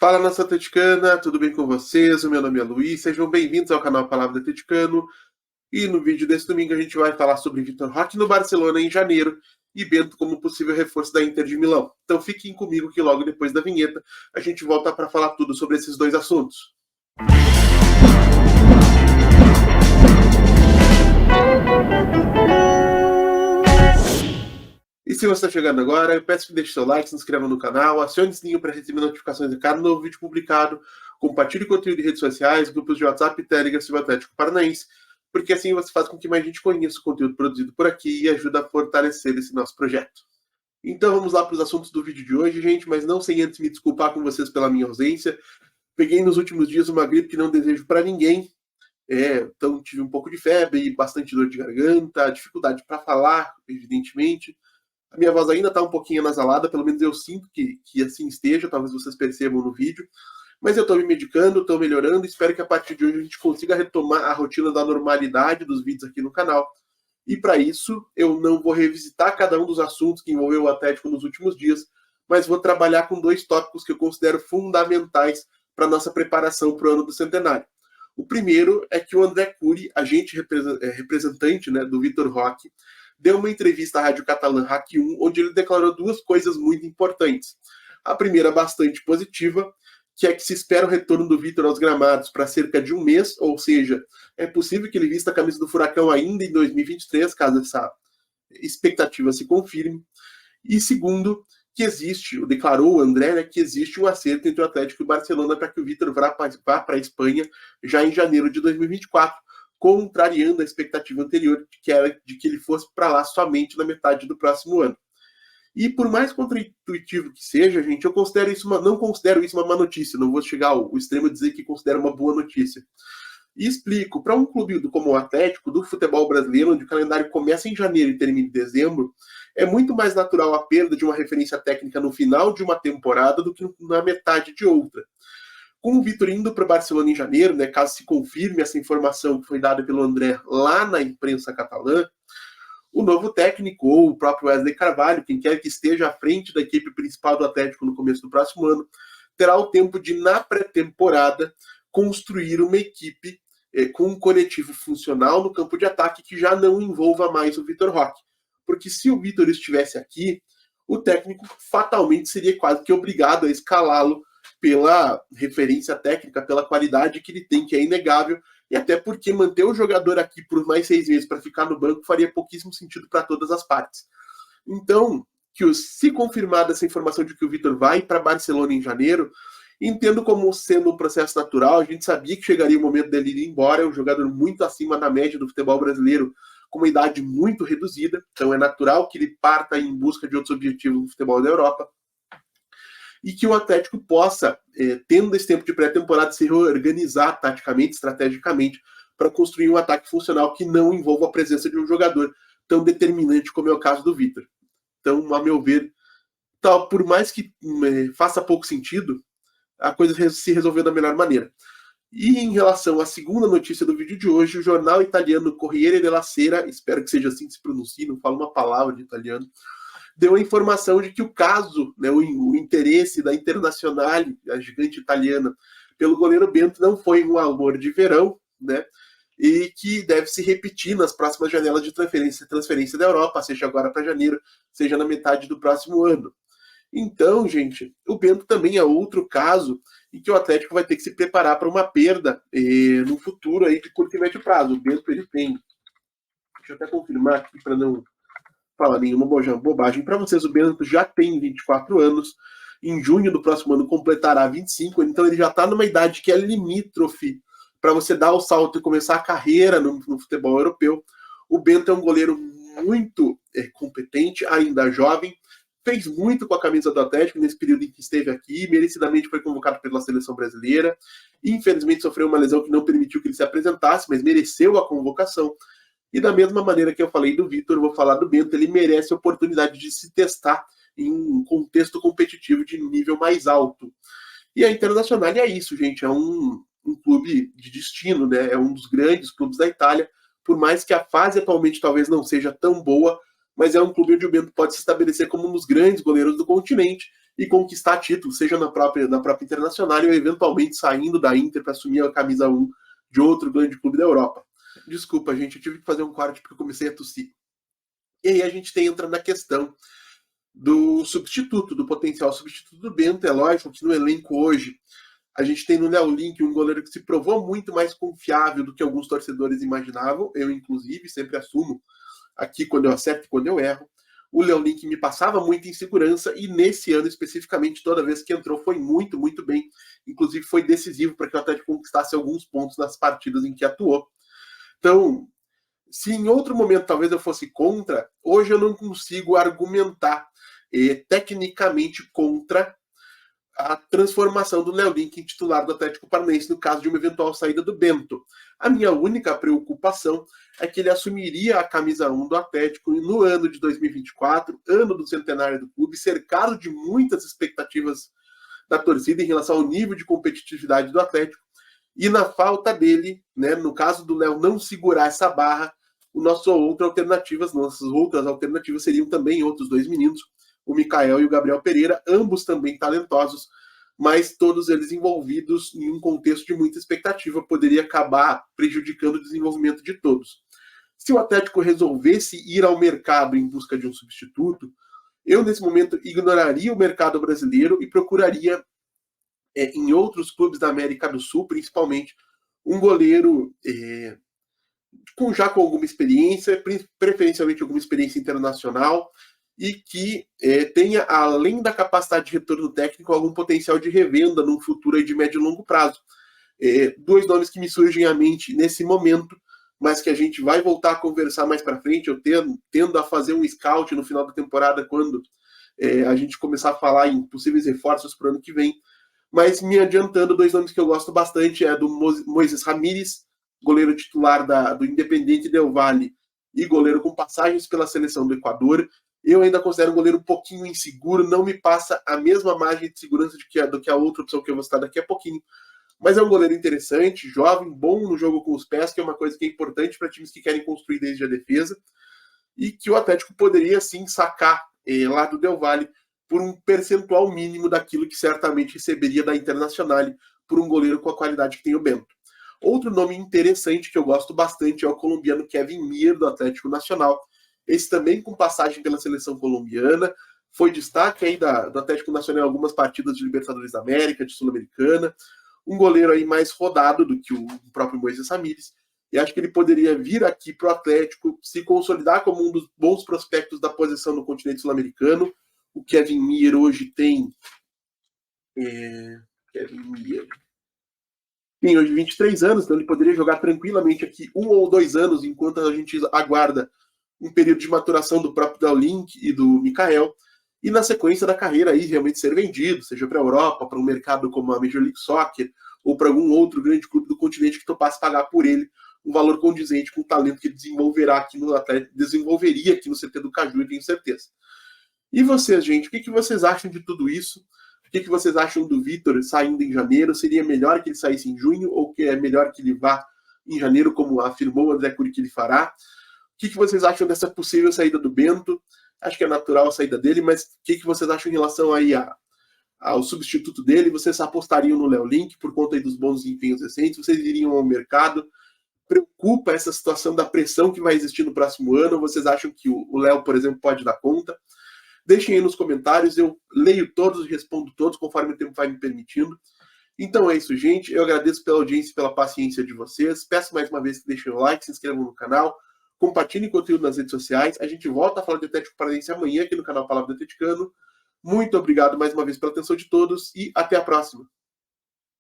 Fala, nação atleticana, tudo bem com vocês? O meu nome é Luiz, sejam bem-vindos ao canal Palavra do Atleticano. E no vídeo desse domingo a gente vai falar sobre Vitor Roque no Barcelona em janeiro e Bento como possível reforço da Inter de Milão. Então fiquem comigo que logo depois da vinheta a gente volta para falar tudo sobre esses dois assuntos. E se você está chegando agora, eu peço que deixe seu like, se inscreva no canal, acione o sininho para receber notificações de cada novo vídeo publicado, compartilhe conteúdo em redes sociais, grupos de WhatsApp e Telegram sobre o Atlético Paranaense, porque assim você faz com que mais gente conheça o conteúdo produzido por aqui e ajuda a fortalecer esse nosso projeto. Então vamos lá para os assuntos do vídeo de hoje, gente, mas não sem antes me desculpar com vocês pela minha ausência. Peguei nos últimos dias uma gripe que não desejo para ninguém, então tive um pouco de febre, bastante dor de garganta, dificuldade para falar, evidentemente. A minha voz ainda está um pouquinho anasalada, pelo menos eu sinto que assim esteja, talvez vocês percebam no vídeo. Mas eu estou me medicando, estou melhorando, espero que a partir de hoje a gente consiga retomar a rotina da normalidade dos vídeos aqui no canal. E para isso, eu não vou revisitar cada um dos assuntos que envolveu o Atlético nos últimos dias, mas vou trabalhar com dois tópicos que eu considero fundamentais para a nossa preparação para o ano do centenário. O primeiro é que o André Curi, agente representante, né, do Vitor Roque, deu uma entrevista à Rádio Catalã RAC 1, onde ele declarou duas coisas muito importantes. A primeira, bastante positiva, que é que se espera o retorno do Vitor aos gramados para cerca de um mês, ou seja, é possível que ele vista a camisa do Furacão ainda em 2023, caso essa expectativa se confirme. E segundo, que existe, declarou o André, né, que existe um acerto entre o Atlético e o Barcelona para que o Vitor vá para a Espanha já em janeiro de 2024, contrariando a expectativa anterior, que era de que ele fosse para lá somente na metade do próximo ano. E por mais contraintuitivo que seja, gente, eu considero isso não considero isso uma má notícia, não vou chegar ao extremo de dizer que considero uma boa notícia. E explico, para um clube como o Atlético, do futebol brasileiro, onde o calendário começa em janeiro e termina em dezembro, é muito mais natural a perda de uma referência técnica no final de uma temporada do que na metade de outra. Com o Vitor indo para o Barcelona em janeiro, né, caso se confirme essa informação que foi dada pelo André lá na imprensa catalã, o novo técnico, ou o próprio Wesley Carvalho, quem quer que esteja à frente da equipe principal do Atlético no começo do próximo ano, terá o tempo de, na pré-temporada, construir uma equipe com um coletivo funcional no campo de ataque que já não envolva mais o Vitor Roque. Porque se o Vitor estivesse aqui, o técnico fatalmente seria quase que obrigado a escalá-lo pela referência técnica, pela qualidade que ele tem, que é inegável, e até porque manter o jogador aqui por mais 6 meses para ficar no banco faria pouquíssimo sentido para todas as partes. Então, se confirmada essa informação de que o Vitor vai para Barcelona em janeiro, entendo como sendo um processo natural. A gente sabia que chegaria o momento dele ir embora, é um jogador muito acima da média do futebol brasileiro, com uma idade muito reduzida, então é natural que ele parta em busca de outros objetivos no futebol da Europa, e que o Atlético possa, tendo esse tempo de pré-temporada, se reorganizar taticamente, estrategicamente, para construir um ataque funcional que não envolva a presença de um jogador tão determinante como é o caso do Vitor. Então, a meu ver, por mais que faça pouco sentido, a coisa se resolveu da melhor maneira. E em relação à segunda notícia do vídeo de hoje, o jornal italiano Corriere della Sera, espero que seja assim que se pronuncie, não falo uma palavra de italiano, deu a informação de que o caso, né, o interesse da Internazionale, a gigante italiana, pelo goleiro Bento não foi um amor de verão, né, e que deve se repetir nas próximas janelas de transferência da Europa, seja agora para janeiro, seja na metade do próximo ano. Então, gente, o Bento também é outro caso em que o Atlético vai ter que se preparar para uma perda no futuro aí de curto e médio prazo. O Bento, ele tem, deixa eu até confirmar aqui para não falar nenhuma bobagem para vocês, o Bento já tem 24 anos, em junho do próximo ano completará 25, então ele já está numa idade que é limítrofe para você dar o salto e começar a carreira no futebol europeu. O Bento é um goleiro muito competente, ainda jovem, fez muito com a camisa do Atlético nesse período em que esteve aqui, merecidamente foi convocado pela seleção brasileira, infelizmente sofreu uma lesão que não permitiu que ele se apresentasse, mas mereceu a convocação. E da mesma maneira que eu falei do Vitor, vou falar do Bento, ele merece a oportunidade de se testar em um contexto competitivo de nível mais alto. E a Internazionale é isso, gente, é um clube de destino, né? É um dos grandes clubes da Itália, por mais que a fase atualmente talvez não seja tão boa, mas é um clube onde o Bento pode se estabelecer como um dos grandes goleiros do continente e conquistar títulos, seja na própria Internacional ou eventualmente saindo da Inter para assumir a camisa 1 de outro grande clube da Europa. Desculpa, gente, eu tive que fazer um corte porque eu comecei a tossir. E aí a gente entra na questão do substituto, do potencial substituto do Bento. É lógico que no elenco hoje a gente tem no Léo Link um goleiro que se provou muito mais confiável do que alguns torcedores imaginavam. Eu, inclusive, sempre assumo aqui quando eu acerto e quando eu erro. O Léo Link me passava muita insegurança e nesse ano especificamente, toda vez que entrou, foi muito, muito bem. Inclusive foi decisivo para que o Atlético conquistasse alguns pontos nas partidas em que atuou. Então, se em outro momento talvez eu fosse contra, hoje eu não consigo argumentar tecnicamente contra a transformação do Léo Link em titular do Atlético Paranaense no caso de uma eventual saída do Bento. A minha única preocupação é que ele assumiria a camisa 1 do Atlético no ano de 2024, ano do centenário do clube, cercado de muitas expectativas da torcida em relação ao nível de competitividade do Atlético, e na falta dele, né, no caso do Léo não segurar essa barra, nossas outras alternativas seriam também outros dois meninos, o Mikael e o Gabriel Pereira, ambos também talentosos, mas todos eles envolvidos em um contexto de muita expectativa, poderia acabar prejudicando o desenvolvimento de todos. Se o Atlético resolvesse ir ao mercado em busca de um substituto, eu nesse momento ignoraria o mercado brasileiro e procuraria em outros clubes da América do Sul, principalmente, um goleiro já com alguma experiência, preferencialmente alguma experiência internacional, e que tenha, além da capacidade de retorno técnico, algum potencial de revenda num futuro aí de médio e longo prazo. Dois nomes que me surgem à mente nesse momento, mas que a gente vai voltar a conversar mais para frente. Eu tendo a fazer um scout no final da temporada, quando a gente começar a falar em possíveis reforços para o ano que vem. Mas me adiantando, dois nomes que eu gosto bastante é do Moisés Ramírez, goleiro titular do Independiente Del Valle e goleiro com passagens pela seleção do Equador. Eu ainda considero um goleiro um pouquinho inseguro, não me passa a mesma margem de segurança do que a outra opção que eu vou citar daqui a pouquinho. Mas é um goleiro interessante, jovem, bom no jogo com os pés, que é uma coisa que é importante para times que querem construir desde a defesa, e que o Atlético poderia sim sacar lá do Del Valle por um percentual mínimo daquilo que certamente receberia da Internacional por um goleiro com a qualidade que tem o Bento. Outro nome interessante que eu gosto bastante é o colombiano Kevin Mier, do Atlético Nacional. Esse também com passagem pela seleção colombiana, foi destaque aí do Atlético Nacional em algumas partidas de Libertadores da América, de Sul-Americana, um goleiro aí mais rodado do que o próprio Moisés Ramírez, e acho que ele poderia vir aqui para o Atlético, se consolidar como um dos bons prospectos da posição no continente sul-americano. O Kevin Mier hoje tem hoje 23 anos, então ele poderia jogar tranquilamente aqui 1 ou 2 anos, enquanto a gente aguarda um período de maturação do próprio Léo Link e do Mikael, e na sequência da carreira aí realmente ser vendido, seja para a Europa, para um mercado como a Major League Soccer, ou para algum outro grande clube do continente que topasse pagar por ele um valor condizente com o talento que ele desenvolveria aqui no CT do Caju, eu tenho certeza. E vocês, gente, o que vocês acham de tudo isso? O que vocês acham do Vitor saindo em janeiro? Seria melhor que ele saísse em junho, ou que é melhor que ele vá em janeiro, como afirmou o André Curi que ele fará? O que vocês acham dessa possível saída do Bento? Acho que é natural a saída dele, mas o que vocês acham em relação aí ao substituto dele? Vocês apostariam no Léo Link por conta aí dos bons desempenhos recentes? Vocês iriam ao mercado? Preocupa essa situação da pressão que vai existir no próximo ano? Vocês acham que o Léo, por exemplo, pode dar conta? Deixem aí nos comentários, eu leio todos e respondo todos, conforme o tempo vai me permitindo. Então é isso, gente. Eu agradeço pela audiência e pela paciência de vocês. Peço mais uma vez que deixem o like, se inscrevam no canal, compartilhem conteúdo nas redes sociais. A gente volta a falar de Atlético Paranaense amanhã aqui no canal Palavra do Atleticano. Muito obrigado mais uma vez pela atenção de todos e até a próxima.